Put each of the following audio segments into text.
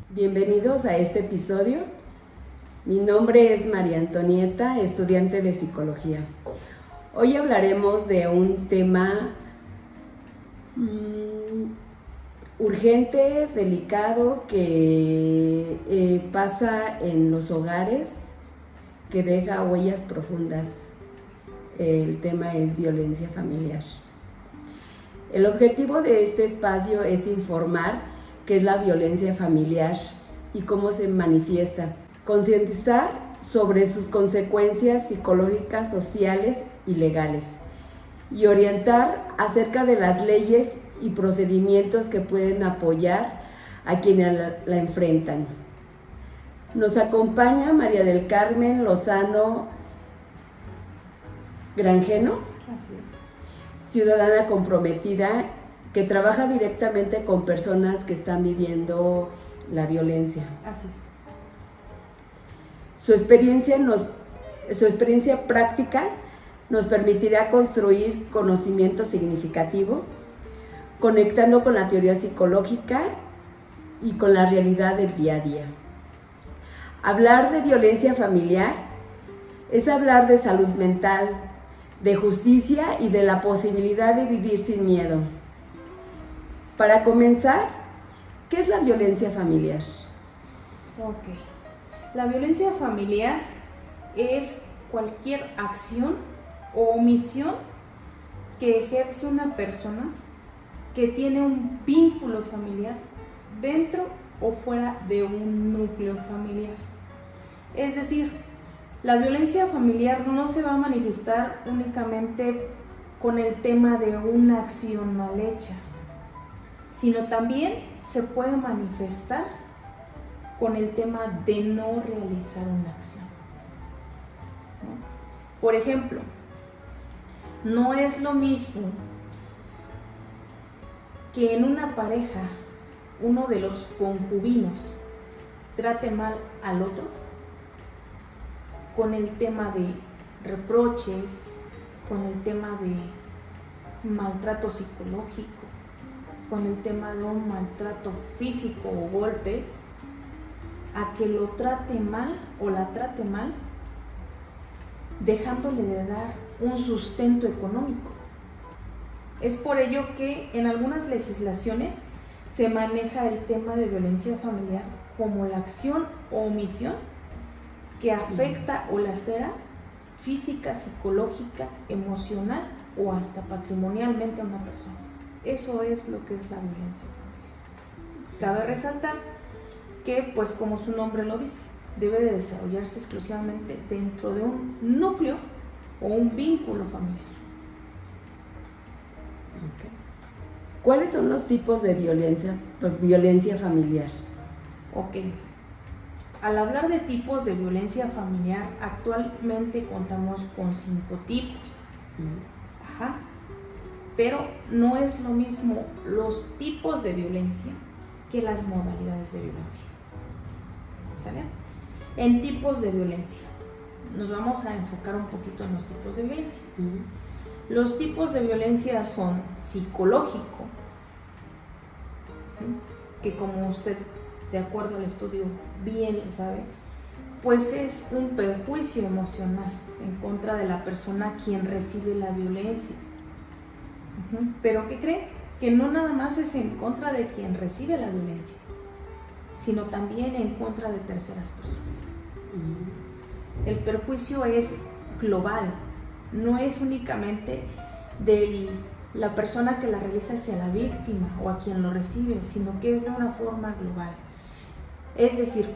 Bienvenidos a este episodio. Mi nombre es María Antonieta, estudiante de psicología. Hoy hablaremos de un tema urgente, delicado, que pasa en los hogares, que deja huellas profundas. El tema es violencia familiar. El objetivo de este espacio es informar qué es la violencia familiar y cómo se manifiesta, concientizar sobre sus consecuencias psicológicas, sociales y legales, y orientar acerca de las leyes y procedimientos que pueden apoyar a quienes la enfrentan. Nos acompaña María del Carmen Lozano Granjeno, Así es. Ciudadana comprometida que trabaja directamente con personas que están viviendo la violencia. Así es. Su experiencia práctica nos permitirá construir conocimiento significativo, conectando con la teoría psicológica y con la realidad del día a día. Hablar de violencia familiar es hablar de salud mental, de justicia y de la posibilidad de vivir sin miedo. Para comenzar, ¿qué es la violencia familiar? Ok. La violencia familiar es cualquier acción o omisión que ejerce una persona que tiene un vínculo familiar dentro o fuera de un núcleo familiar. Es decir, la violencia familiar no se va a manifestar únicamente con el tema de una acción mal hecha, sino también se puede manifestar con el tema de no realizar una acción, ¿no? Por ejemplo, no es lo mismo que en una pareja uno de los concubinos trate mal al otro con el tema de reproches, con el tema de maltrato psicológico, con el tema de un maltrato físico o golpes, a que lo trate mal o la trate mal, dejándole de dar un sustento económico. Es por ello que en algunas legislaciones se maneja el tema de violencia familiar como la acción o omisión que afecta o lacera física, psicológica, emocional o hasta patrimonialmente a una persona. Eso es lo que es la violencia familiar. Cabe resaltar que, pues como su nombre lo dice, debe de desarrollarse exclusivamente dentro de un núcleo o un vínculo familiar. Okay. ¿Cuáles son los tipos de violencia familiar? Ok. Al hablar de tipos de violencia familiar, actualmente contamos con 5 tipos. Ajá. Pero no es lo mismo los tipos de violencia que las modalidades de violencia. ¿Sale? En tipos de violencia, nos vamos a enfocar un poquito en los tipos de violencia. Los tipos de violencia son psicológico, que como usted, de acuerdo al estudio, bien lo sabe, pues es un perjuicio emocional en contra de la persona quien recibe la violencia. Pero ¿qué cree? Que no nada más es en contra de quien recibe la violencia, sino también en contra de terceras personas. El perjuicio es global, no es únicamente de la persona que la realiza hacia la víctima o a quien lo recibe, sino que es de una forma global. Es decir,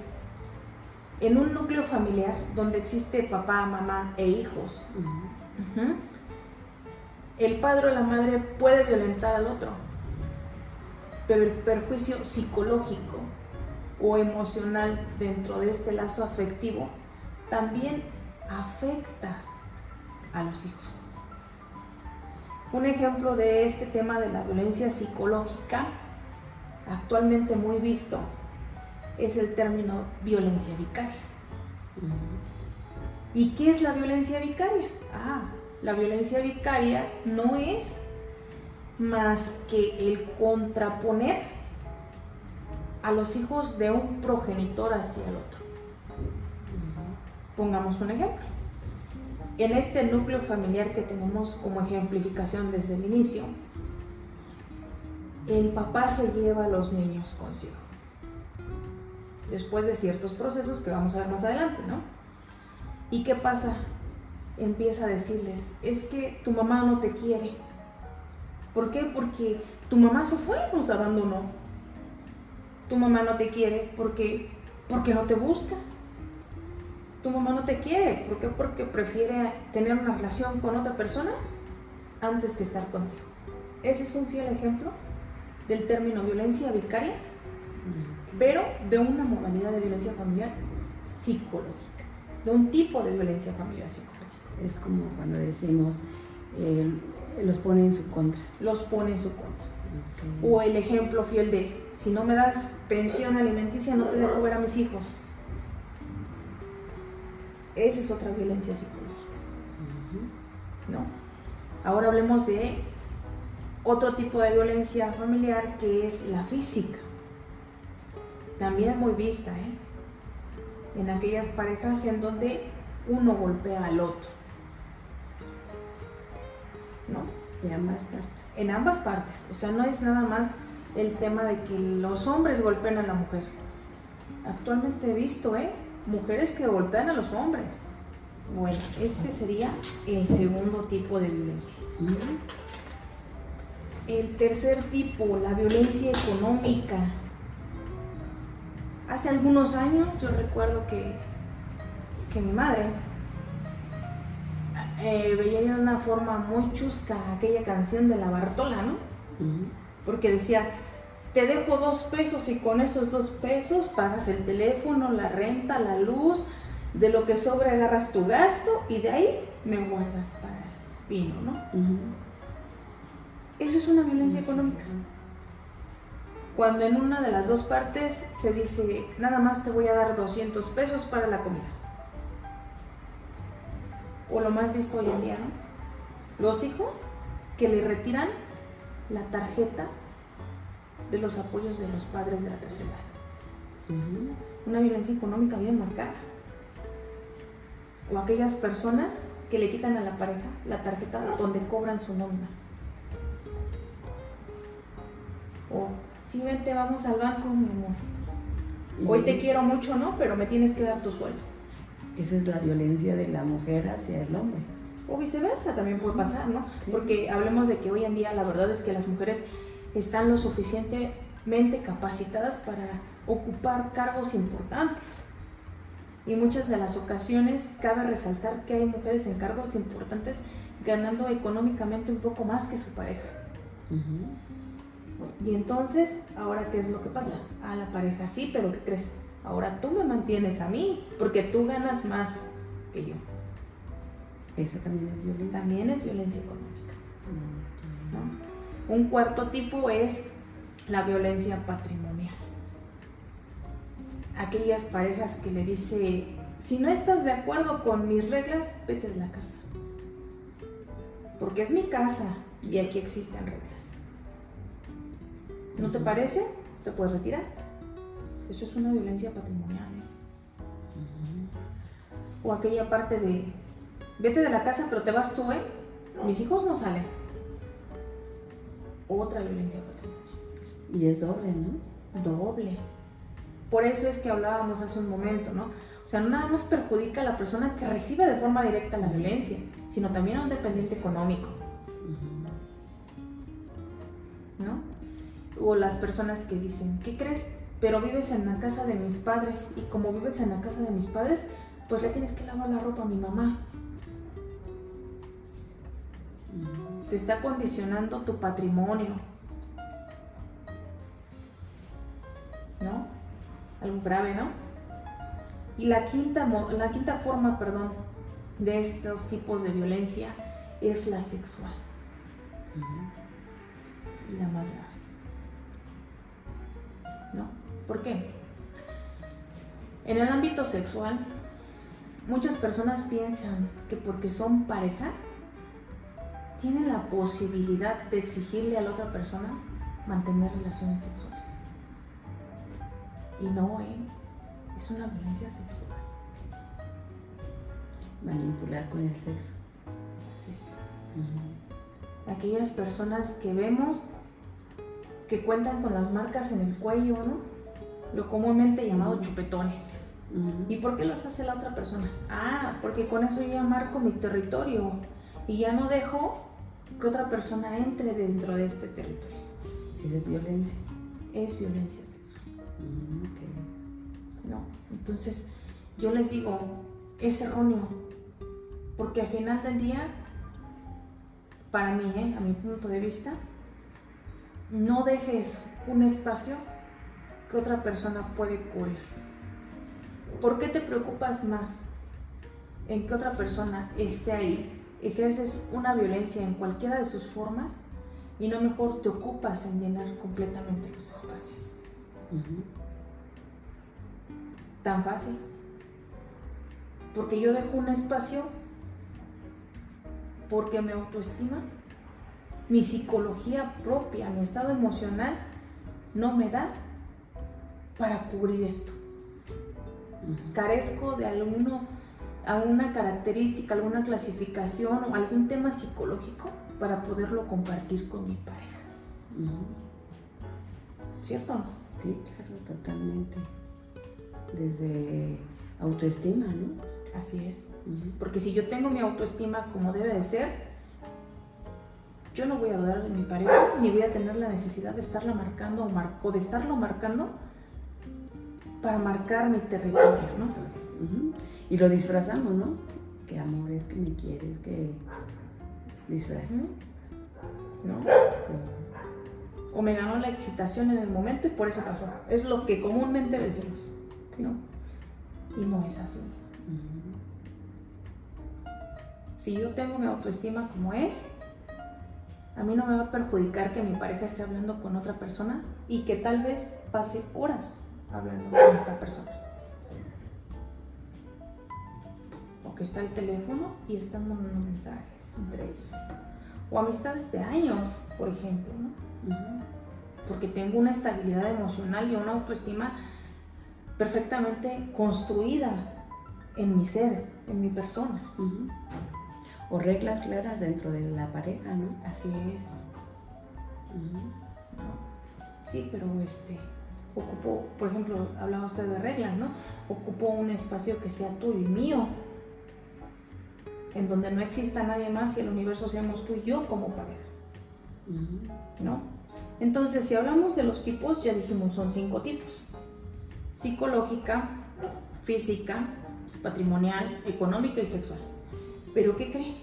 en un núcleo familiar donde existe papá, mamá e hijos, el padre o la madre puede violentar al otro, pero el perjuicio psicológico o emocional dentro de este lazo afectivo también afecta a los hijos. Un ejemplo de este tema de la violencia psicológica, actualmente muy visto, es el término violencia vicaria. ¿Y qué es la violencia vicaria? La violencia vicaria no es más que el contraponer a los hijos de un progenitor hacia el otro. Pongamos un ejemplo. En este núcleo familiar que tenemos como ejemplificación desde el inicio, el papá se lleva a los niños consigo, después de ciertos procesos que vamos a ver más adelante, ¿no? ¿Y qué pasa? Empieza a decirles, es que tu mamá no te quiere. ¿Por qué? Porque tu mamá se fue, nos abandonó. Tu mamá no te quiere porque no te busca. Tu mamá no te quiere, ¿por qué? Porque prefiere tener una relación con otra persona antes que estar contigo. Ese es un fiel ejemplo del término violencia vicaria, pero de una modalidad de violencia familiar psicológica, de un tipo de violencia familiar psicológica. Es como cuando decimos, los pone en su contra. Los pone en su contra. Okay. O el ejemplo fiel de, si no me das pensión alimenticia, no te dejo ver a mis hijos. Esa es otra violencia psicológica, ¿no? Ahora hablemos de otro tipo de violencia familiar, que es la física. También muy vista, en aquellas parejas en donde uno golpea al otro, ¿no? De ambas partes. En ambas partes, o sea, no es nada más el tema de que los hombres golpeen a la mujer. Actualmente he visto, mujeres que golpean a los hombres. Bueno, este sería el segundo tipo de violencia. El tercer tipo, la violencia económica. Hace algunos años yo recuerdo que mi madre veía de una forma muy chusca aquella canción de la Bartola, ¿no? Porque decía, te dejo 2 pesos y con esos 2 pesos pagas el teléfono, la renta, la luz, de lo que sobra agarras tu gasto y de ahí me guardas para el vino, ¿no? Eso es una violencia económica. Cuando en una de las 2 partes se dice, nada más te voy a dar 200 pesos para la comida. O lo más visto hoy en día, ¿no? Los hijos que le retiran la tarjeta de los apoyos de los padres de la tercera edad. Una violencia económica bien marcada. O aquellas personas que le quitan a la pareja la tarjeta donde cobran su nómina. O, sí, vente, vamos al banco, mi amor. Hoy te quiero mucho, ¿no? Pero me tienes que dar tu sueldo. Esa es la violencia de la mujer hacia el hombre. O viceversa, también puede pasar, ¿no? Sí. Porque hablemos de que hoy en día la verdad es que las mujeres están lo suficientemente capacitadas para ocupar cargos importantes. Y muchas de las ocasiones cabe resaltar que hay mujeres en cargos importantes ganando económicamente un poco más que su pareja. Y entonces, ¿ahora qué es lo que pasa? A la pareja sí, pero ¿qué crees? Ahora tú me mantienes a mí, porque tú ganas más que yo. Eso también es violencia. También es violencia económica, ¿no? Un cuarto tipo es la violencia patrimonial. Aquellas parejas que le dice, si no estás de acuerdo con mis reglas, vete de la casa. Porque es mi casa y aquí existen reglas. ¿No te parece? Te puedes retirar. Eso es una violencia patrimonial. O aquella parte de, vete de la casa pero te vas tú, mis hijos no salen. Otra violencia patrimonial. Y es doble, ¿no? Doble. Por eso es que hablábamos hace un momento, ¿no? O sea, no nada más perjudica a la persona que recibe de forma directa la violencia, sino también a un dependiente económico, ¿no? O las personas que dicen, ¿qué crees? Pero vives en la casa de mis padres, y como vives en la casa de mis padres, pues le tienes que lavar la ropa a mi mamá. Te está condicionando tu patrimonio, ¿no? Algo grave, ¿no? Y la quinta forma, de estos tipos de violencia es la sexual. Y la más grave, ¿no? ¿Por qué? En el ámbito sexual, muchas personas piensan que porque son pareja, tiene la posibilidad de exigirle a la otra persona mantener relaciones sexuales. Y no, es una violencia sexual. Manipular con el sexo. Así es. Aquellas personas que vemos que cuentan con las marcas en el cuello, ¿no? Lo comúnmente llamado chupetones. ¿Y por qué los hace la otra persona? Porque con eso yo ya marco mi territorio y ya no dejo que otra persona entre dentro de este territorio. ¿Es violencia? Es violencia sexual. Okay. No, entonces yo les digo, es erróneo, porque al final del día, para mí, a mi punto de vista, no dejes un espacio que otra persona puede cubrir. ¿Por qué te preocupas más en que otra persona esté ahí? Ejerces una violencia en cualquiera de sus formas y no mejor te ocupas en llenar completamente los espacios. Tan fácil. Porque yo dejo un espacio porque mi autoestima, mi psicología propia, mi estado emocional no me da para cubrir esto. Carezco de alguna característica, alguna clasificación o algún tema psicológico para poderlo compartir con mi pareja. ¿Cierto o no? Sí, claro, totalmente. Desde autoestima, ¿no? Así es. Porque si yo tengo mi autoestima como debe de ser, yo no voy a dudar de mi pareja, ni voy a tener la necesidad de estarla marcando o de estarlo marcando para marcar mi territorio, ¿no? Y lo disfrazamos, ¿no? Que amor es, que me quieres, que disfraz. ¿No? Sí. O me ganó la excitación en el momento y por eso pasó. Es lo que comúnmente decimos, ¿no? Y no es así. Si yo tengo mi autoestima como es, a mí no me va a perjudicar que mi pareja esté hablando con otra persona y que tal vez pase horas hablando con esta persona. O que está el teléfono y están mandando mensajes entre ellos. O amistades de años, por ejemplo, ¿no? Porque tengo una estabilidad emocional y una autoestima perfectamente construida en mi ser, en mi persona. O reglas claras dentro de la pareja, ¿no? Así es. Sí, pero ocupo, por ejemplo, hablaba usted de reglas, ¿no? Ocupo un espacio que sea tuyo y mío, en donde no exista nadie más y el universo seamos tú y yo como pareja, ¿no? Entonces, si hablamos de los tipos, ya dijimos, son 5 tipos: psicológica, física, patrimonial, económica y sexual. ¿Pero qué cree?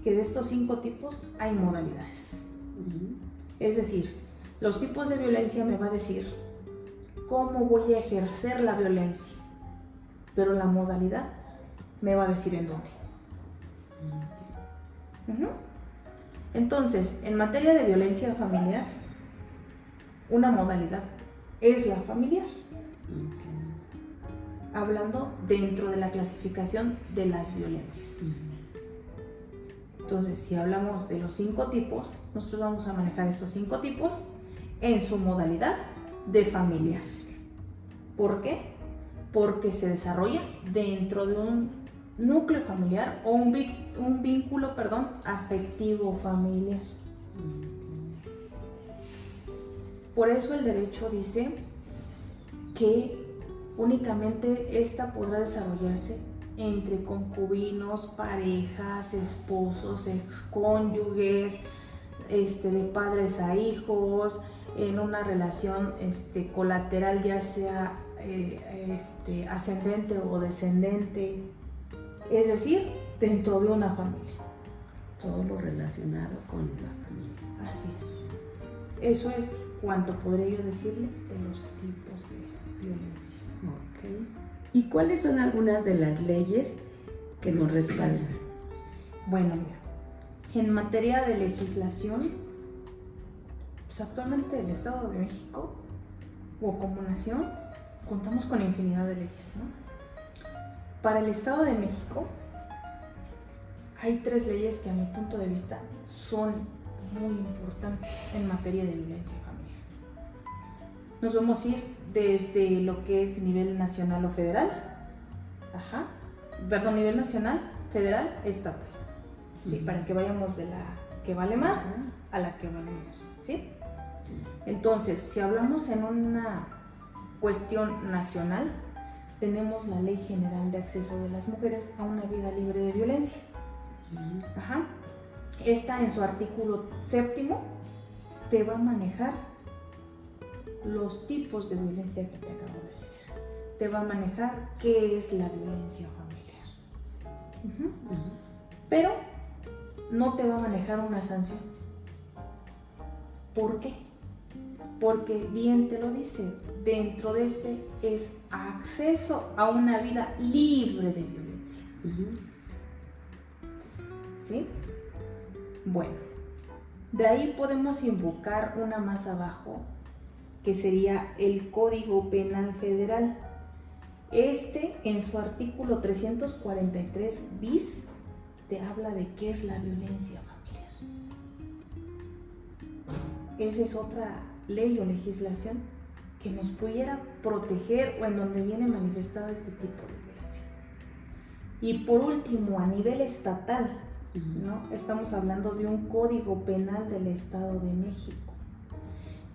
Que de estos 5 tipos hay modalidades. Es decir, los tipos de violencia me va a decir cómo voy a ejercer la violencia, pero la modalidad me va a decir en dónde. Entonces, en materia de violencia familiar, una modalidad es la familiar. Hablando dentro de la clasificación de las violencias. Entonces, si hablamos de los 5 tipos, nosotros vamos a manejar estos 5 tipos en su modalidad de familiar. ¿Por qué? Porque se desarrolla dentro de un núcleo familiar o un vínculo, afectivo familiar. Por eso el derecho dice que únicamente esta podrá desarrollarse entre concubinos, parejas, esposos, excónyuges, de padres a hijos, en una relación colateral, ya sea ascendente o descendente, es decir, dentro de una familia. Todo lo relacionado con la familia. Así es. Eso es cuanto podría yo decirle de los tipos de violencia. Ok. ¿Y cuáles son algunas de las leyes que nos respaldan? Bueno, mira, en materia de legislación, pues actualmente el Estado de México, o como nación, contamos con infinidad de leyes, ¿no? Para el Estado de México hay 3 leyes que a mi punto de vista son muy importantes en materia de violencia familiar. Nos vamos a ir desde lo que es nivel nacional o federal, nivel nacional, federal, estatal, ¿sí? Para que vayamos de la que vale más a la que vale menos, ¿sí? Entonces, si hablamos en una cuestión nacional, tenemos la Ley General de Acceso de las Mujeres a una vida libre de violencia. Esta, en su artículo 7º, te va a manejar los tipos de violencia que te acabo de decir. Te va a manejar qué es la violencia familiar. Pero no te va a manejar una sanción. ¿Por qué? Porque bien te lo dice, dentro de este es acceso a una vida libre de violencia. ¿Sí? Bueno, de ahí podemos invocar una más abajo, que sería el Código Penal Federal. Este, en su artículo 343 bis, te habla de qué es la violencia familiar. Esa es otra ley o legislación que nos pudiera proteger o en donde viene manifestada este tipo de violencia. Y por último, a nivel estatal, ¿no? Estamos hablando de un Código Penal del Estado de México.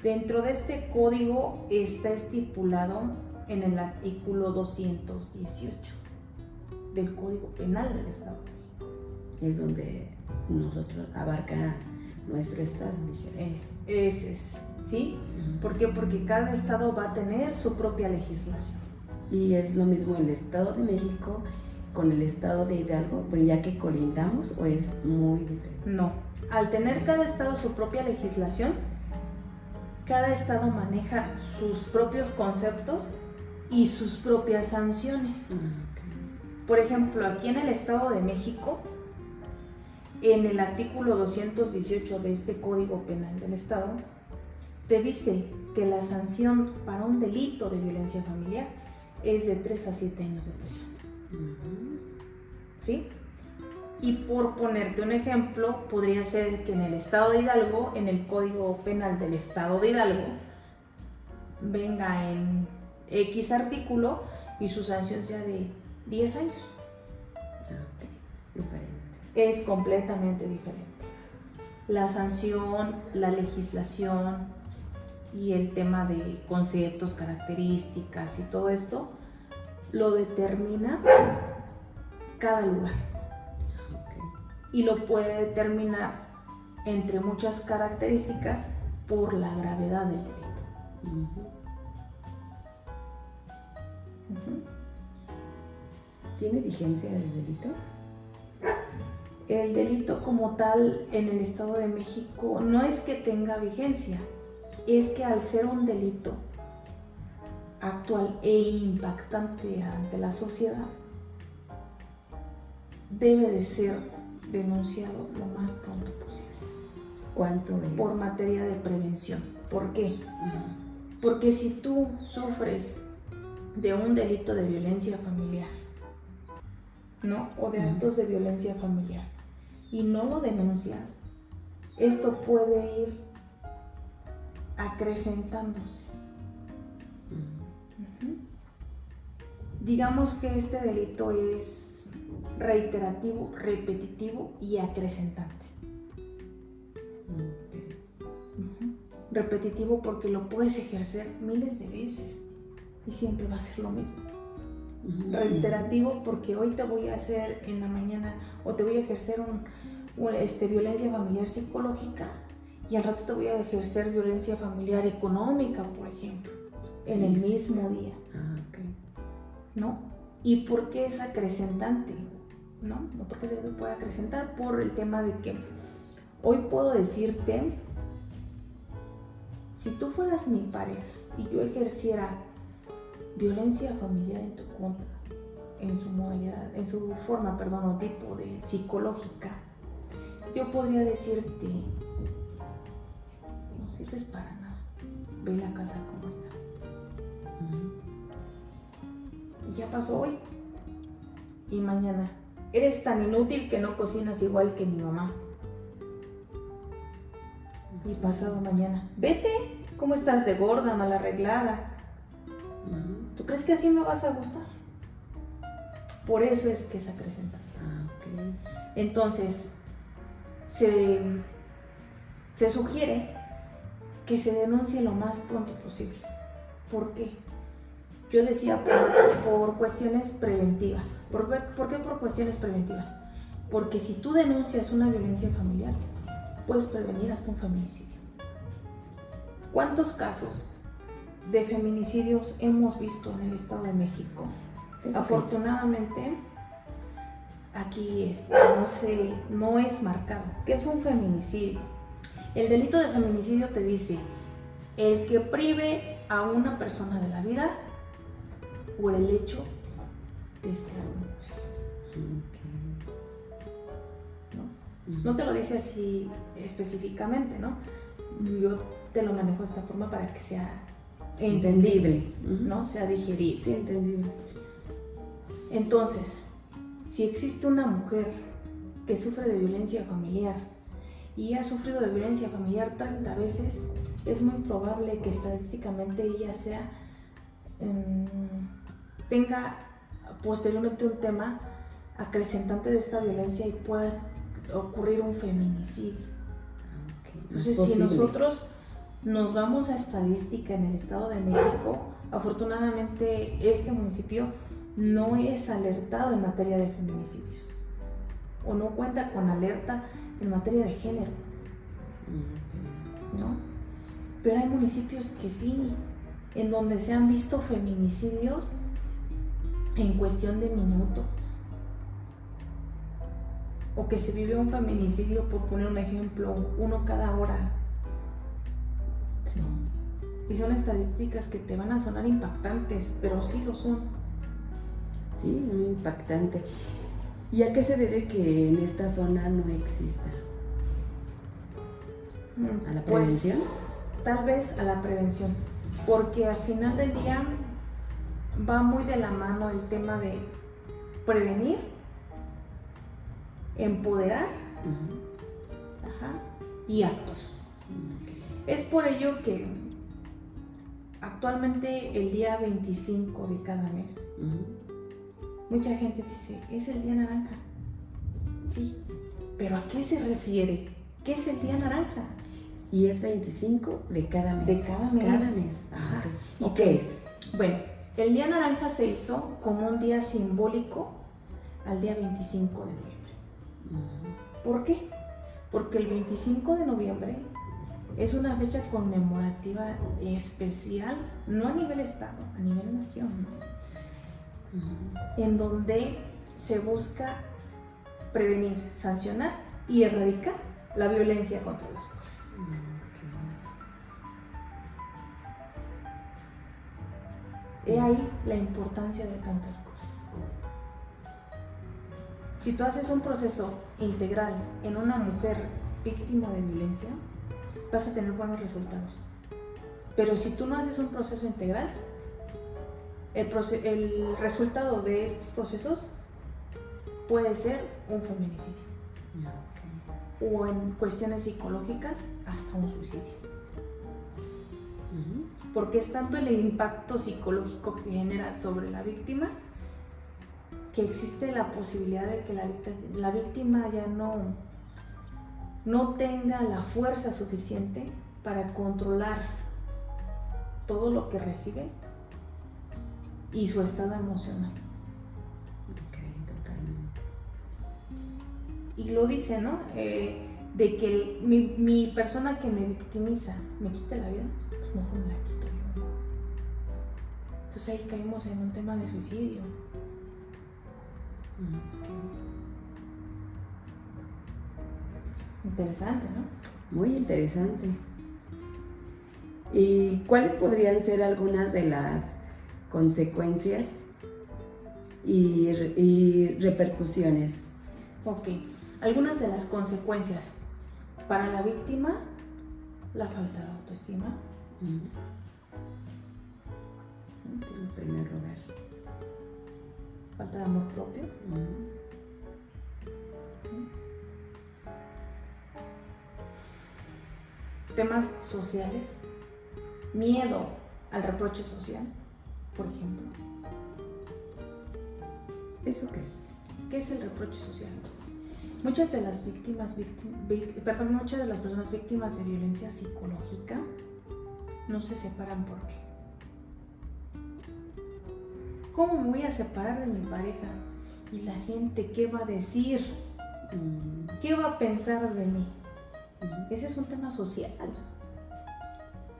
Dentro de este código está estipulado en el artículo 218 del Código Penal del Estado de México. Es donde nosotros abarca nuestro estado, dijera. Ese es, ¿sí? ¿Por qué? Porque cada estado va a tener su propia legislación. Y es lo mismo el Estado de México con el Estado de Hidalgo, pero ya que colindamos, ¿o es muy diferente? No, al tener cada estado su propia legislación, cada estado maneja sus propios conceptos y sus propias sanciones. Por ejemplo, aquí en el Estado de México, en el artículo 218 de este Código Penal del Estado, te dice que la sanción para un delito de violencia familiar es de 3 a 7 años de prisión. ¿Sí? Y por ponerte un ejemplo, podría ser que en el Estado de Hidalgo, en el Código Penal del Estado de Hidalgo, venga en X artículo y su sanción sea de 10 años. Es completamente diferente. La sanción, la legislación y el tema de conceptos, características y todo esto lo determina cada lugar. Y lo puede determinar entre muchas características por la gravedad del delito. ¿Tiene vigencia el delito? El delito como tal en el Estado de México no es que tenga vigencia, es que al ser un delito actual e impactante ante la sociedad, debe de ser denunciado lo más pronto posible. ¿Cuánto es? Por materia de prevención. ¿Por qué? Porque si tú sufres de un delito de violencia familiar, ¿no? O de actos de violencia familiar y no lo denuncias, esto puede ir acrecentándose. Digamos que este delito es reiterativo, repetitivo y acrecentante. Repetitivo porque lo puedes ejercer miles de veces y siempre va a ser lo mismo. Reiterativo porque hoy te voy a hacer en la mañana o te voy a ejercer violencia familiar psicológica y al rato te voy a ejercer violencia familiar económica, por ejemplo, en el mismo día. ¿No? ¿Y por qué es acrecentante? ¿No? No porque se puede acrecentar por el tema de que hoy puedo decirte, si tú fueras mi pareja y yo ejerciera violencia familiar en tu contra, en su modalidad, en su forma, o tipo de psicológica, yo podría decirte, no sirves para nada, ve la casa como está. Y ya pasó hoy y mañana eres tan inútil que no cocinas igual que mi mamá. Y pasado mañana, vete, ¿cómo estás de gorda, mal arreglada? ¿Tú crees que así me vas a gustar? Por eso es que es acrecentante. Okay. Entonces, se sugiere que se denuncie lo más pronto posible. ¿Por qué? Yo decía por cuestiones preventivas. ¿Por qué por cuestiones preventivas? Porque si tú denuncias una violencia familiar, puedes prevenir hasta un feminicidio. ¿Cuántos casos de feminicidios hemos visto en el Estado de México? Afortunadamente, aquí no es marcado. ¿Qué es un feminicidio? El delito de feminicidio te dice el que prive a una persona de la vida por el hecho de ser mujer. No te lo dice así específicamente, ¿no? Yo te lo manejo de esta forma para que sea entendible, ¿no? Sea digerible. Sí, entendible. Entonces, si existe una mujer que sufre de violencia familiar y ha sufrido de violencia familiar 30 veces, es muy probable que estadísticamente ella tenga posteriormente un tema acrecentante de esta violencia y pueda ocurrir un feminicidio. Okay. Entonces, si nosotros nos vamos a estadística en el Estado de México, afortunadamente este municipio no es alertado en materia de feminicidios o no cuenta con alerta en materia de género, ¿no? Pero hay municipios que sí, en donde se han visto feminicidios en cuestión de minutos, o que se vive un feminicidio, por poner un ejemplo, uno cada hora. Sí. Y son estadísticas que te van a sonar impactantes, pero sí lo son. Sí, muy impactante. ¿Y a qué se debe que en esta zona no exista? ¿A la prevención? Pues, tal vez a la prevención, porque al final del día va muy de la mano el tema de prevenir, empoderar y actuar. Es por ello que actualmente el día 25 de cada mes, mucha gente dice, es el día naranja. Sí, pero ¿a qué se refiere? ¿Qué es el día naranja? Y es 25 de cada mes. De cada mes. Cada mes. Ajá. ¿Y qué es? Bueno, el día naranja se hizo como un día simbólico al día 25 de noviembre. ¿Por qué? Porque el 25 de noviembre es una fecha conmemorativa especial, no a nivel estado, a nivel nación, ¿no? En donde se busca prevenir, sancionar y erradicar la violencia contra las mujeres. He ahí la importancia de tantas cosas. Si tú haces un proceso integral en una mujer víctima de violencia, vas a tener buenos resultados. Pero si tú no haces un proceso integral, el resultado de estos procesos puede ser un feminicidio. O en cuestiones psicológicas, hasta un suicidio. Porque es tanto el impacto psicológico que genera sobre la víctima que existe la posibilidad de que la víctima ya no tenga la fuerza suficiente para controlar todo lo que recibe y su estado emocional. Totalmente. Y lo dice, ¿no? De que mi persona que me victimiza me quita la vida, pues mejor me la quito yo. Entonces ahí caemos en un tema de suicidio. Interesante, ¿no? Muy interesante. ¿Y cuáles podrían ser algunas de las consecuencias y repercusiones? Ok, algunas de las consecuencias para la víctima: la falta de autoestima. En primer lugar. Falta de amor propio. Temas sociales, miedo al reproche social, por ejemplo. ¿Eso qué es? ¿Qué es el reproche social? Muchas de las muchas de las personas víctimas de violencia psicológica no se separan. ¿Por qué? ¿Cómo me voy a separar de mi pareja? ¿Y la gente qué va a decir? ¿Qué va a pensar de mí? Ese es un tema social.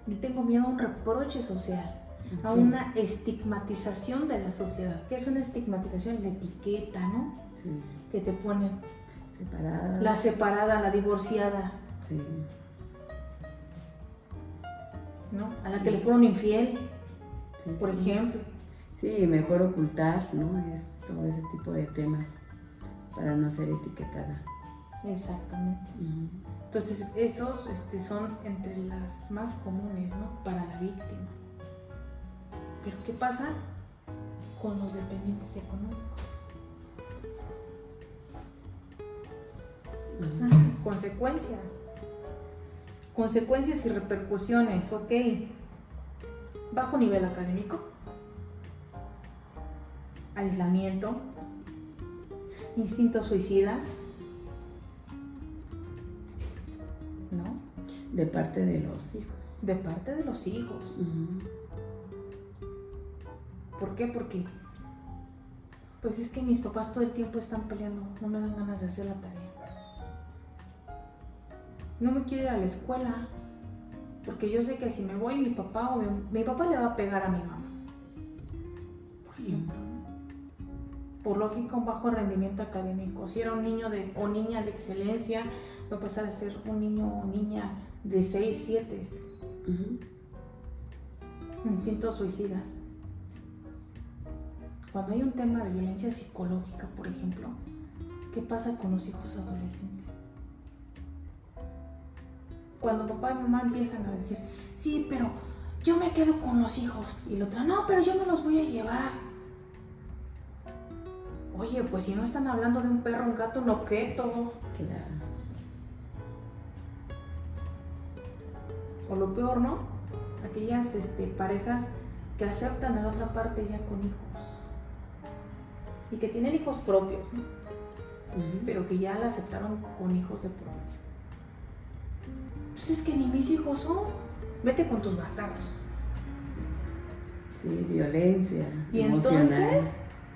Yo tengo miedo a un reproche social, a una estigmatización de la sociedad. ¿Qué es una estigmatización? La etiqueta, ¿no? Sí. Que te ponen Separada. la separada, la divorciada, Sí. ¿no? A la que le fueron infiel, Sí, por sí. ejemplo. Sí, mejor ocultar, ¿no? Es todo ese tipo de temas para no ser etiquetada. Exactamente. Entonces, esos son entre las más comunes, ¿no? Para la víctima. Pero, ¿qué pasa con los dependientes económicos? Consecuencias y repercusiones, ok. Bajo nivel académico, aislamiento, instintos suicidas, ¿no? De parte de los hijos. De parte de los hijos. ¿Por qué? Porque pues es que mis papás todo el tiempo están peleando, no me dan ganas de hacer la tarea. No me quiero ir a la escuela, porque yo sé que si me voy mi papá mi papá le va a pegar a mi mamá. Por ejemplo, por lógica, un bajo rendimiento académico. Si era un niño o niña de excelencia, va a pasar a ser un niño o niña de 6, 7. Instintos suicidas. Cuando hay un tema de violencia psicológica, por ejemplo, ¿qué pasa con los hijos adolescentes? Cuando papá y mamá empiezan a decir, sí, pero yo me quedo con los hijos, y la otra, no, pero yo me los voy a llevar. Oye, pues si no están hablando de un perro, un gato, un objeto. Claro. O lo peor, ¿no? Aquellas parejas que aceptan a la otra parte ya con hijos. Y que tienen hijos propios, ¿no? Pero que ya la aceptaron con hijos de por medio. Pues es que ni mis hijos son. Vete con tus bastardos. Sí, violencia. Y emocional. entonces,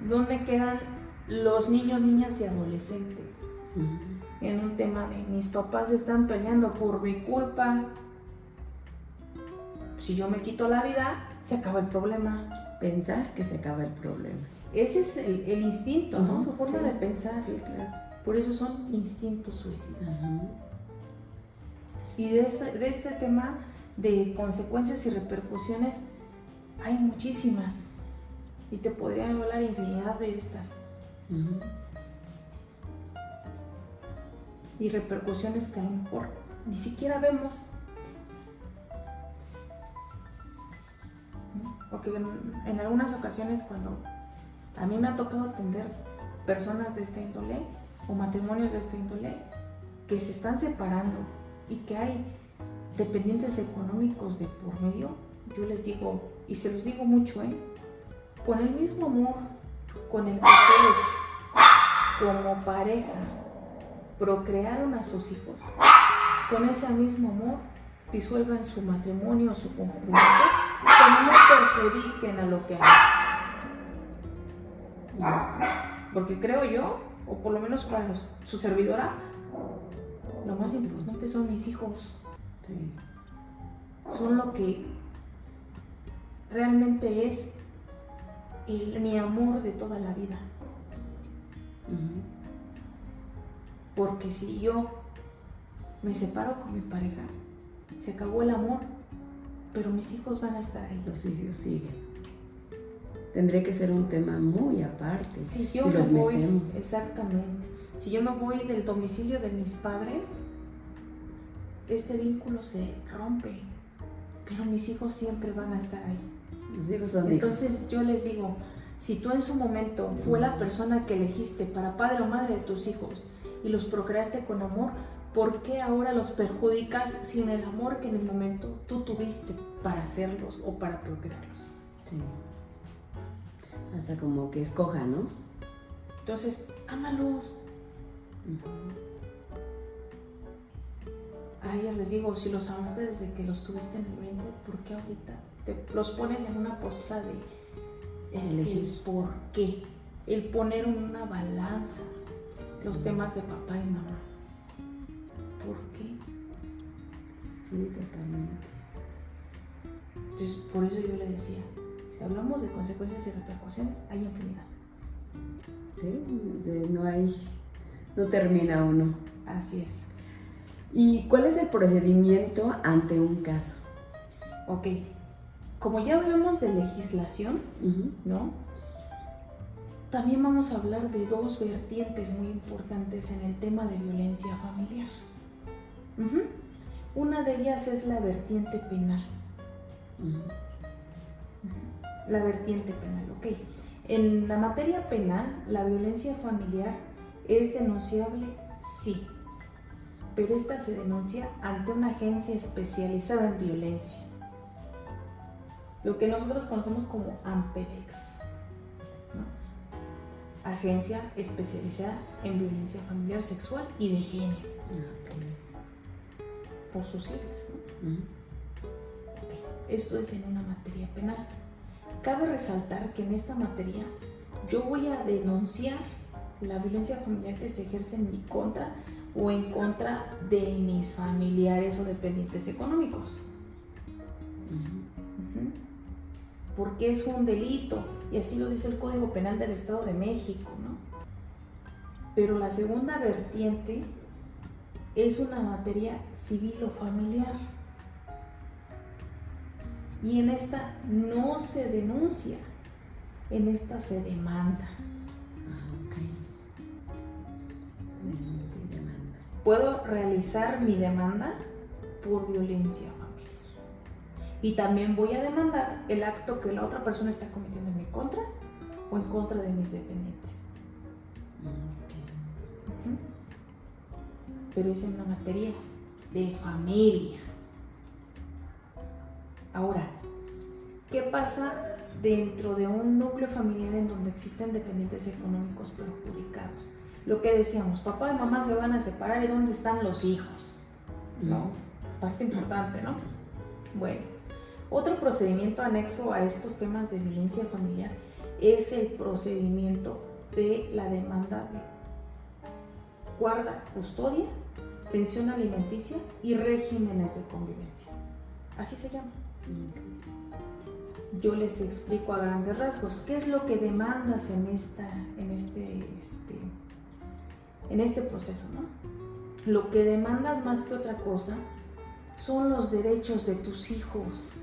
¿dónde quedan los niños, niñas y adolescentes? En un tema de mis papás están peleando por mi culpa. Si yo me quito la vida, se acaba el problema. Pensar que se acaba el problema. Ese es el instinto, ¿no? Su forma Sí. de pensar. Sí, claro. Por eso son instintos suicidas. Ajá. Y de este tema de consecuencias y repercusiones hay muchísimas. Y te podrían hablar infinidad de estas. Y repercusiones que a lo mejor ni siquiera vemos. Porque en algunas ocasiones cuando a mí me ha tocado atender personas de esta índole o matrimonios de esta índole que se están separando y que hay dependientes económicos de por medio, yo les digo, y se los digo mucho, con el mismo amor con el que ustedes como pareja procrearon a sus hijos, con ese mismo amor disuelvan su matrimonio o su concubinato, que no perjudiquen a lo que hay. Porque creo yo, o por lo menos para su servidora, lo más importante son mis hijos. Sí. Son lo que realmente es mi amor de toda la vida. Porque si yo me separo con mi pareja, se acabó el amor, pero mis hijos van a estar ahí. Los hijos siguen. Tendría que ser un tema muy aparte. Si yo y me los voy, metemos. exactamente, si yo me voy del domicilio de mis padres, este vínculo se rompe, pero mis hijos siempre van a estar ahí. Los hijos son Entonces hijos. yo les digo, si tú en su momento fue la persona que elegiste para padre o madre de tus hijos y los procreaste con amor, ¿por qué ahora los perjudicas sin el amor que en el momento tú tuviste para hacerlos o para procrearlos? Sí. Hasta como que escoja, ¿no? Entonces, ámalos. A ellas les digo, si los amaste desde que los tuviste en el vientre, ¿por qué ahorita te los pones en una postura de elegir? ¿Por qué? El poner en una balanza los temas de papá y mamá. ¿Por qué? Sí, totalmente. Entonces, por eso yo le decía, si hablamos de consecuencias y repercusiones, hay infinidad. Sí, no termina uno. Así es. ¿Y cuál es el procedimiento ante un caso? Ok, como ya hablamos de legislación, ¿no? También vamos a hablar de dos vertientes muy importantes en el tema de violencia familiar. Una de ellas es la vertiente penal. La vertiente penal, ok. En la materia penal, la violencia familiar es denunciable, sí, pero esta se denuncia ante una agencia especializada en violencia, lo que nosotros conocemos como AMPEDEX, ¿no? Agencia especializada en violencia familiar, sexual y de género, por sus siglas, ¿no? Okay. Esto es en una materia penal. Cabe resaltar que en esta materia yo voy a denunciar la violencia familiar que se ejerce en mi contra o en contra de mis familiares o dependientes económicos. Porque es un delito y así lo dice el Código Penal del Estado de México, ¿no? Pero la segunda vertiente es una materia civil o familiar y en esta no se denuncia, en esta se demanda. Puedo realizar mi demanda por violencia familiar. Y también voy a demandar el acto que la otra persona está cometiendo en mi contra o en contra de mis dependientes. Pero es en una materia de familia. Ahora, ¿qué pasa dentro de un núcleo familiar en donde existen dependientes económicos perjudicados? Lo que decíamos, papá y mamá se van a separar y ¿dónde están los hijos? ¿No? Parte importante, ¿no? Bueno, otro procedimiento anexo a estos temas de violencia familiar es el procedimiento de la demanda de guarda, custodia, pensión alimenticia y regímenes de convivencia. Así se llama. Yo les explico a grandes rasgos qué es lo que demandas en este proceso, ¿no? Lo que demandas más que otra cosa son los derechos de tus hijos,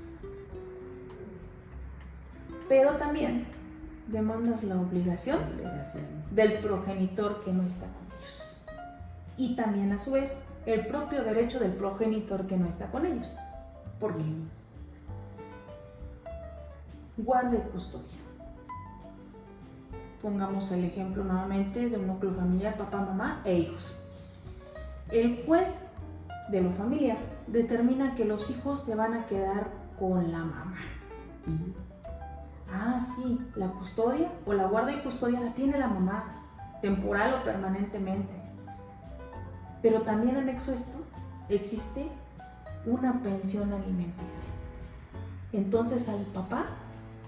pero también demandas la obligación del progenitor que no está con ellos y también a su vez el propio derecho del progenitor que no está con ellos. ¿Por qué? Guarda y custodia. Pongamos el ejemplo nuevamente de un núcleo familiar, papá, mamá e hijos. El juez de lo familiar determina que los hijos se van a quedar con la mamá. Ah, sí, la custodia o la guarda y custodia la tiene la mamá, temporal o permanentemente. Pero también anexo a esto, existe una pensión alimenticia. Entonces al papá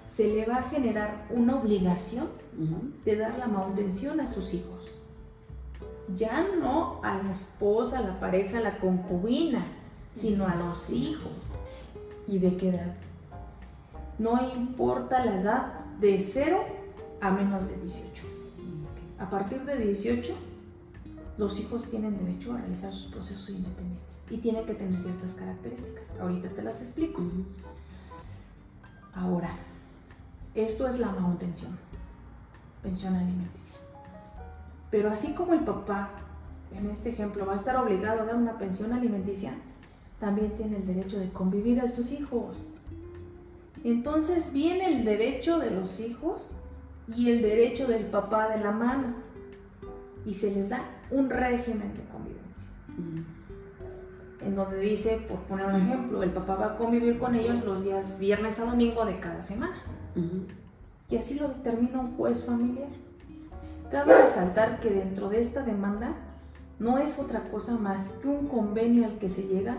se le va a generar una obligación de dar la manutención a sus hijos. Ya no a la esposa, a la pareja, a la concubina, sino a los hijos. ¿Y de qué edad? No importa la edad, de 0 a menos de 18. A partir de 18, los hijos tienen derecho a realizar sus procesos independientes y tienen que tener ciertas características. Ahorita te las explico. Ahora, esto es la manutención, pensión alimenticia. Pero así como el papá, en este ejemplo, va a estar obligado a dar una pensión alimenticia, también tiene el derecho de convivir a sus hijos. Entonces viene el derecho de los hijos y el derecho del papá de la mano y se les da un régimen de convivencia. En donde dice, por poner un ejemplo, el papá va a convivir con ellos los días viernes a domingo de cada semana. Y así lo determina un juez familiar. Cabe resaltar que dentro de esta demanda no es otra cosa más que un convenio al que se llega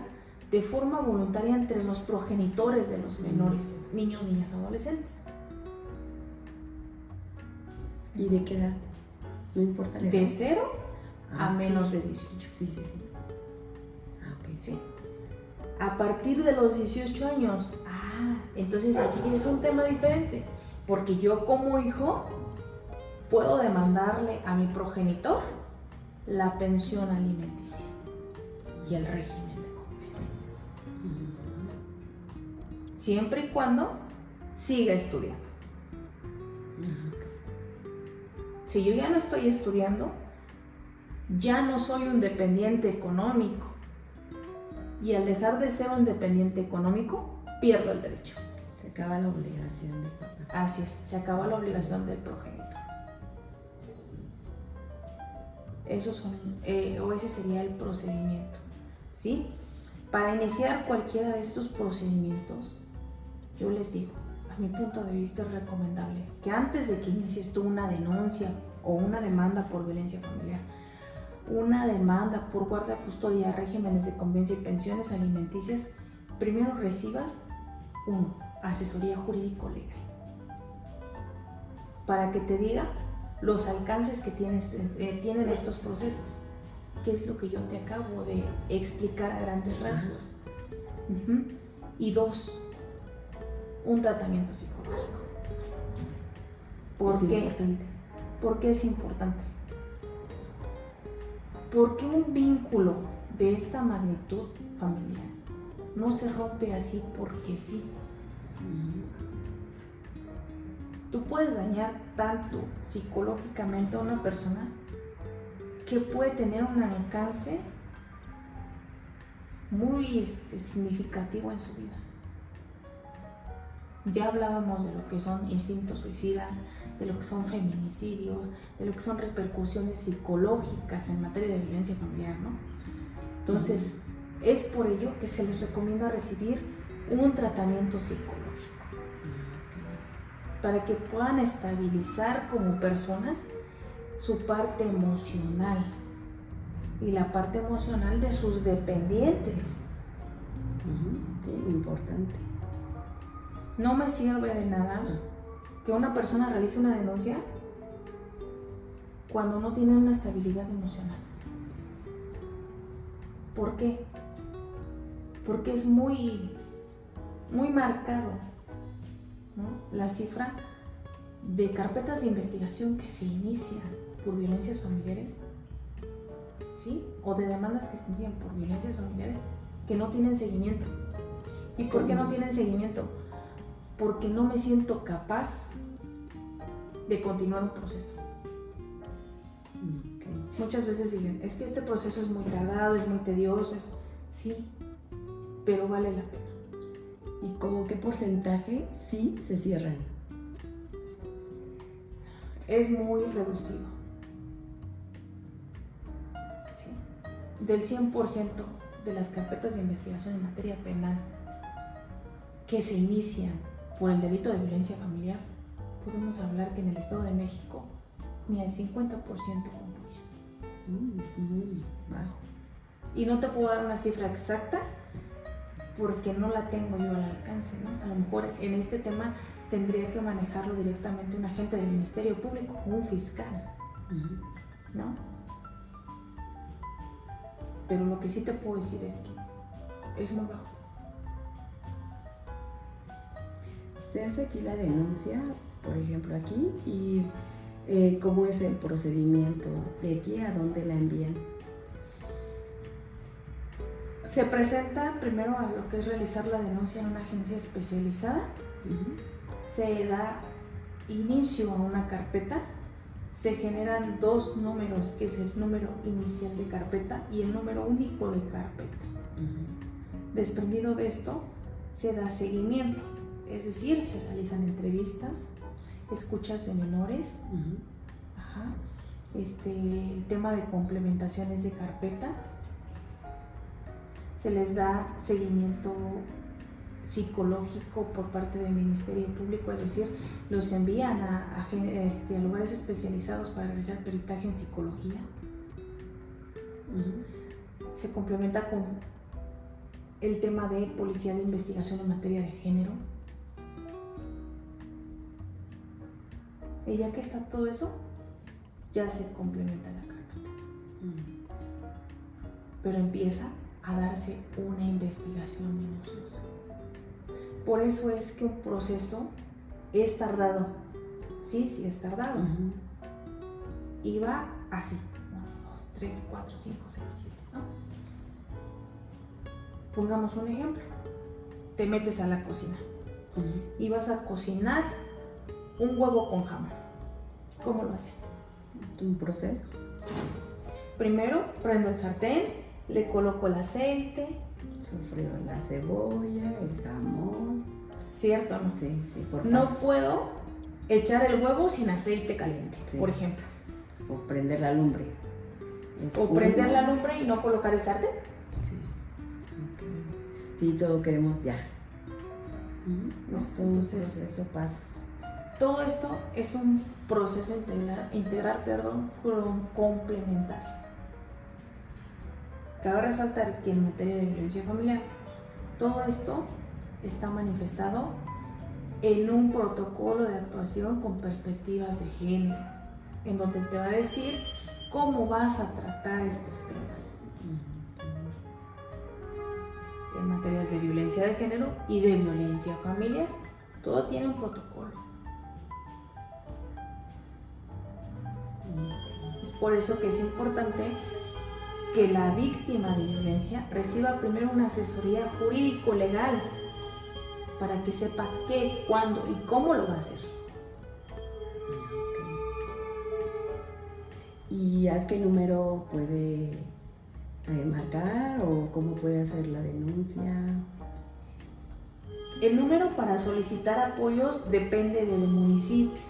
de forma voluntaria entre los progenitores de los menores, niños, niñas, adolescentes. ¿Y de qué edad? No importa la edad. De 0 a ok. menos de 18. Sí. Ok, ¿Sí? A partir de los 18 años, entonces aquí es un tema diferente, porque yo como hijo puedo demandarle a mi progenitor la pensión alimenticia y el régimen de convivencia, siempre y cuando siga estudiando. Si yo ya no estoy estudiando, ya no soy un dependiente económico. Y al dejar de ser un dependiente económico, pierdo el derecho. Se acaba la obligación del papá. Así es, se acaba la obligación del progenitor. Ese sería el procedimiento, ¿sí? Para iniciar cualquiera de estos procedimientos, yo les digo, a mi punto de vista es recomendable que antes de que inicies tú una denuncia o una demanda por violencia familiar, una demanda por guarda, custodia, regímenes de convivencia y pensiones alimenticias, primero recibas asesoría jurídico-legal para que te diga los alcances que tienen estos procesos, que es lo que yo te acabo de explicar a grandes rasgos. Y 2, un tratamiento psicológico. ¿Por qué? ¿Por qué es importante? Porque un vínculo de esta magnitud familiar no se rompe así porque sí. Tú puedes dañar tanto psicológicamente a una persona que puede tener un alcance muy significativo en su vida. Ya hablábamos de lo que son instintos suicidas, de lo que son feminicidios, de lo que son repercusiones psicológicas en materia de violencia familiar, ¿no? Entonces, es por ello que se les recomienda recibir un tratamiento psicológico para que puedan estabilizar como personas su parte emocional y la parte emocional de sus dependientes. Sí, importante. No me sirve de nada que una persona realice una denuncia cuando no tiene una estabilidad emocional. ¿Por qué? Porque es muy marcado, ¿no?, la cifra de carpetas de investigación que se inician por violencias familiares, ¿sí?, o de demandas que se inician por violencias familiares que no tienen seguimiento. ¿Y por qué no tienen seguimiento? Porque no me siento capaz de continuar un proceso. Muchas veces dicen, es que este proceso es muy tardado, es muy tedioso, sí, pero vale la pena. ¿Y como qué porcentaje sí se cierran? Es muy reducido. ¿Sí? Del 100% de las carpetas de investigación en materia penal que se inician por el delito de violencia familiar, podemos hablar que en el Estado de México ni el 50% concluyen. Es muy bajo. Y no te puedo dar una cifra exacta porque no la tengo yo al alcance, ¿no? A lo mejor en este tema tendría que manejarlo directamente un agente del Ministerio Público o un fiscal, ¿no? Pero lo que sí te puedo decir es que es muy bajo. Se hace aquí la denuncia, por ejemplo aquí, y ¿cómo es el procedimiento? ¿De aquí a dónde la envían? Se presenta primero a lo que es realizar la denuncia en una agencia especializada. Se da inicio a una carpeta. Se generan 2 números, que es el número inicial de carpeta y el número único de carpeta. Desprendido de esto, se da seguimiento. Es decir, se realizan entrevistas, escuchas de menores, el tema de complementaciones de carpeta, se les da seguimiento psicológico por parte del Ministerio Público, es decir, los envían a lugares especializados para realizar peritaje en psicología. Se complementa con el tema de policía de investigación en materia de género. Y ya que está todo eso, ya se complementa la carpeta. Pero empieza a darse una investigación minuciosa. Por eso es que un proceso es tardado. Sí, es tardado. Y va así: 1, 2, 3, 4, 5, 6, 7, ¿no? Pongamos un ejemplo. Te metes a la cocina y vas a cocinar un huevo con jamón. ¿Cómo lo haces? Un proceso. Primero prendo el sartén, le coloco el aceite. Sofrío la cebolla, el jamón. ¿Cierto o no? Sí, por No pasos. puedo echar el huevo sin aceite caliente, Sí. por ejemplo. O prender la lumbre. O prender la lumbre y no colocar el sartén. Sí. Sí, todo queremos ya. Es todo un proceso, pasos. Todo esto es un proceso complementario. Cabe resaltar que en materia de violencia familiar, todo esto está manifestado en un protocolo de actuación con perspectivas de género, en donde te va a decir cómo vas a tratar estos temas. En materias de violencia de género y de violencia familiar, todo tiene un protocolo. Es por eso que es importante que la víctima de violencia reciba primero una asesoría jurídico-legal para que sepa qué, cuándo y cómo lo va a hacer. ¿Y a qué número puede marcar o cómo puede hacer la denuncia? El número para solicitar apoyos depende del municipio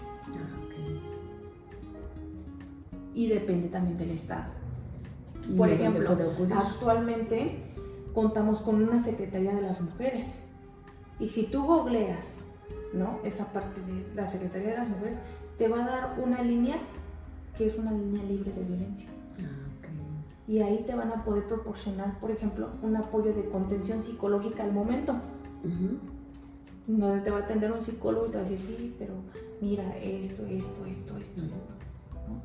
y depende también del estado. Por ejemplo, actualmente contamos con una Secretaría de las Mujeres, y si tú googleas, ¿no?, esa parte de la Secretaría de las Mujeres, te va a dar una línea que es una línea libre de violencia. Y ahí te van a poder proporcionar, por ejemplo, un apoyo de contención psicológica al momento. Donde te va a atender un psicólogo y te va a decir: sí, pero mira, esto. ¿No?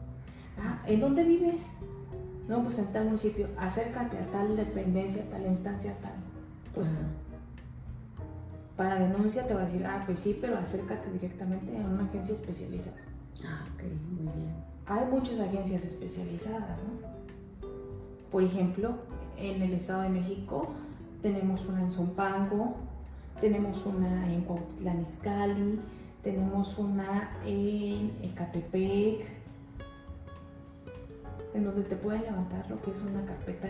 ¿En dónde vives? No, pues en tal municipio. Acércate a tal dependencia, tal instancia, tal. Pues para denuncia te va a decir: pues sí, pero acércate directamente a una agencia especializada. Muy bien. Hay muchas agencias especializadas, ¿no? Por ejemplo, en el Estado de México tenemos una en Zumpango, tenemos una en Cuautitlán Izcalli, tenemos una en Ecatepec, en donde te pueden levantar lo que es una carpeta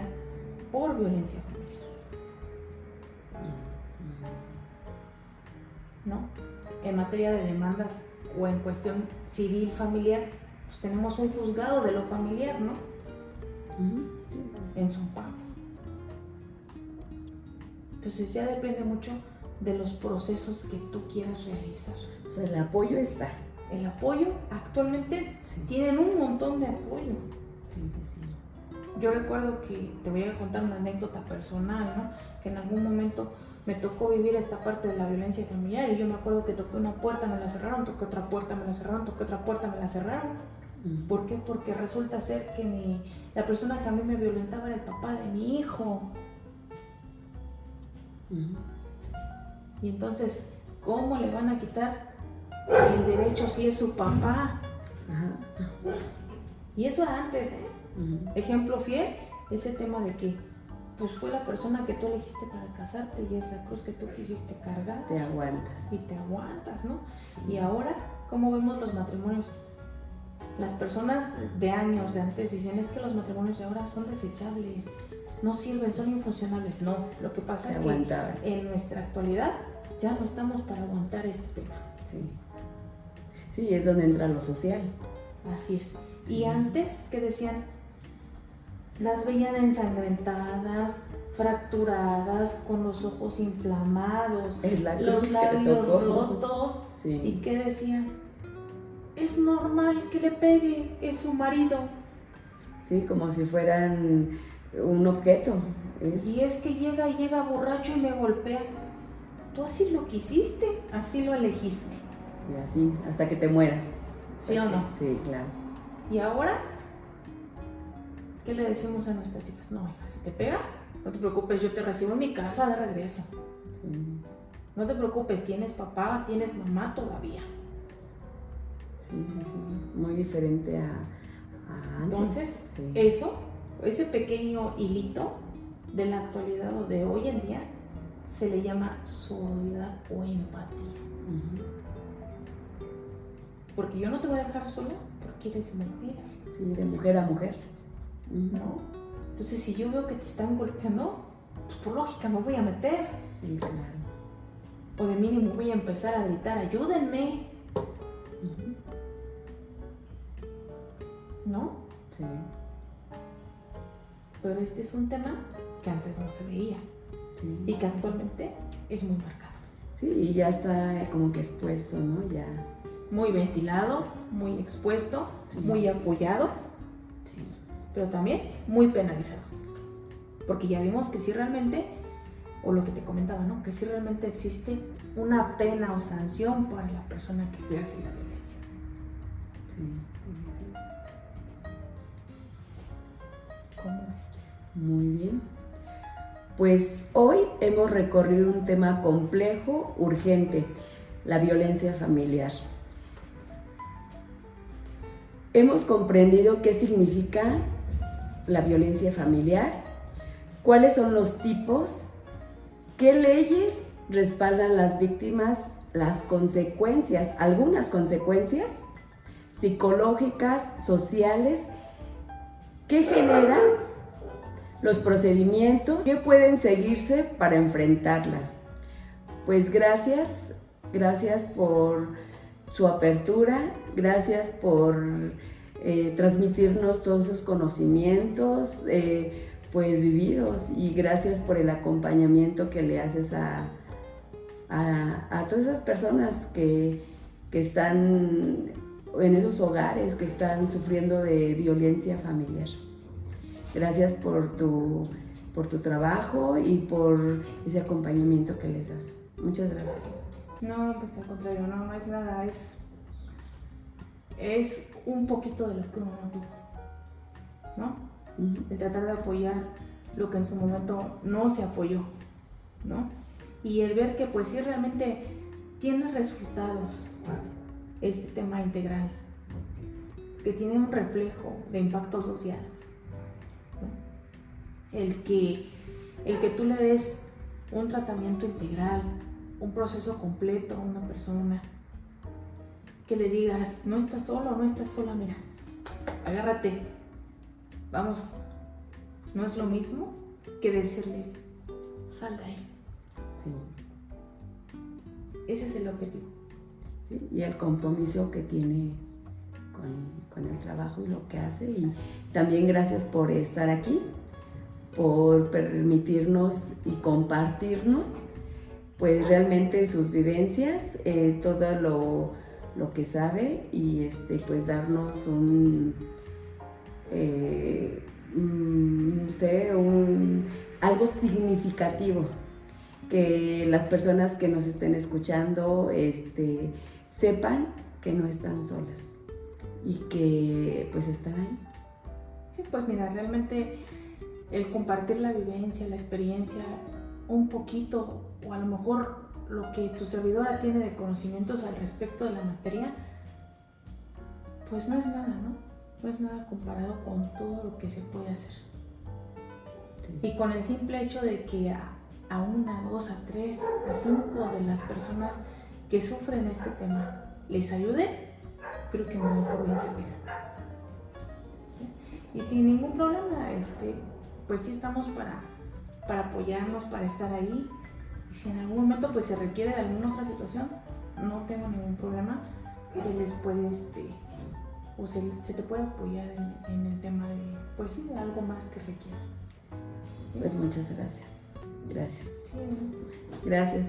por violencia familiar. ¿No? En materia de demandas o en cuestión civil familiar, pues tenemos un juzgado de lo familiar, ¿no? En Zumpango. Entonces ya depende mucho de los procesos que tú quieras realizar. O sea, el apoyo está. El apoyo, actualmente tienen un montón de apoyo. Sí. Yo recuerdo que, te voy a contar una anécdota personal, ¿no?, que en algún momento me tocó vivir esta parte de la violencia familiar, y yo me acuerdo que toqué una puerta, me la cerraron, toqué otra puerta, me la cerraron, toqué otra puerta, me la cerraron. ¿Por qué? Porque resulta ser que la persona que a mí me violentaba era el papá de mi hijo. Y entonces, ¿cómo le van a quitar el derecho si es su papá? Y eso era antes, ¿eh? Ejemplo fiel, ese tema de que pues fue la persona que tú elegiste para casarte y es la cruz que tú quisiste cargar. Te aguantas. Y te aguantas, ¿no? Y ahora, ¿cómo vemos los matrimonios? Las personas de años de antes dicen: es que los matrimonios de ahora son desechables, no sirven, son infuncionables. No, lo que pasa es que en nuestra actualidad ya no estamos para aguantar este tema. Sí, es donde entra lo social. Así es. Y antes, ¿qué decían? Las veían ensangrentadas, fracturadas, con los ojos inflamados, los labios rotos. Sí. ¿Y qué decían? Es normal que le pegue, es su marido. Sí, como si fueran un objeto. Y es que llega borracho y me golpea. Tú así lo quisiste, así lo elegiste. Y así, hasta que te mueras. ¿Sí o no? Sí, claro. ¿Y ahora? ¿Qué le decimos a nuestras hijas? No, hija, si te pega, no te preocupes, yo te recibo en mi casa de regreso. Sí. No te preocupes, tienes papá, tienes mamá todavía. Sí. Muy diferente a antes. Entonces, sí. ese pequeño hilito de la actualidad o de hoy en día, se le llama sororidad o empatía. Porque yo no te voy a dejar solo porque eres mujer. Sí, de mujer a mujer. ¿No? Entonces, si yo veo que te están golpeando, pues por lógica me voy a meter. Sí, claro. O de mínimo voy a empezar a gritar, ayúdenme. ¿No? Sí. Pero este es un tema que antes no se veía. Sí. Y que actualmente es muy marcado. Sí, y ya está como que expuesto, ¿no? Ya. Muy ventilado, muy expuesto, Sí. muy apoyado, Sí. pero también muy penalizado. Porque ya vimos que sí realmente, o lo que te comentaba, ¿no? Que sí realmente existe una pena o sanción para la persona que ejerce la violencia. Sí. ¿Cómo es? Muy bien. Pues hoy hemos recorrido un tema complejo, urgente, la violencia familiar. Hemos comprendido qué significa la violencia familiar, cuáles son los tipos, qué leyes respaldan las víctimas, las consecuencias, algunas consecuencias psicológicas, sociales, qué generan los procedimientos que pueden seguirse para enfrentarla. Pues gracias por su apertura, gracias por transmitirnos todos esos conocimientos pues vividos, y gracias por el acompañamiento que le haces a todas esas personas que están en esos hogares, que están sufriendo de violencia familiar. Gracias por tu trabajo y por ese acompañamiento que les das. Muchas gracias. No, pues al contrario, no es nada, es un poquito de lo que uno no tuvo, ¿no? El tratar de apoyar lo que en su momento no se apoyó, ¿no? Y el ver que pues sí realmente tiene resultados este tema integral, que tiene un reflejo de impacto social, ¿no? El que tú le des un tratamiento integral, un proceso completo a una persona, que le digas, no estás solo, no estás sola, mira, agárrate, vamos, no es lo mismo que decirle, sal de ahí. Sí. Ese es el objetivo. Sí, y el compromiso que tiene con el trabajo y lo que hace. Y también gracias por estar aquí, por permitirnos y compartirnos pues realmente sus vivencias, todo lo que sabe, y pues darnos algo significativo, que las personas que nos estén escuchando sepan que no están solas y que pues están ahí. Sí, pues mira, realmente el compartir la vivencia, la experiencia, un poquito, o a lo mejor lo que tu servidora tiene de conocimientos al respecto de la materia, pues no es nada, ¿no? No es nada comparado con todo lo que se puede hacer. Sí. Y con el simple hecho de que a una, dos, a tres, a cinco de las personas que sufren este tema les ayude, creo que me voy por bien servida. Y sin ningún problema, pues sí estamos para apoyarnos, para estar ahí. Y si en algún momento pues se requiere de alguna otra situación, no tengo ningún problema, se les puede o se te puede apoyar en el tema de, pues sí, de algo más que requieras. ¿Sí? Pues muchas gracias. Gracias. Sí. Gracias.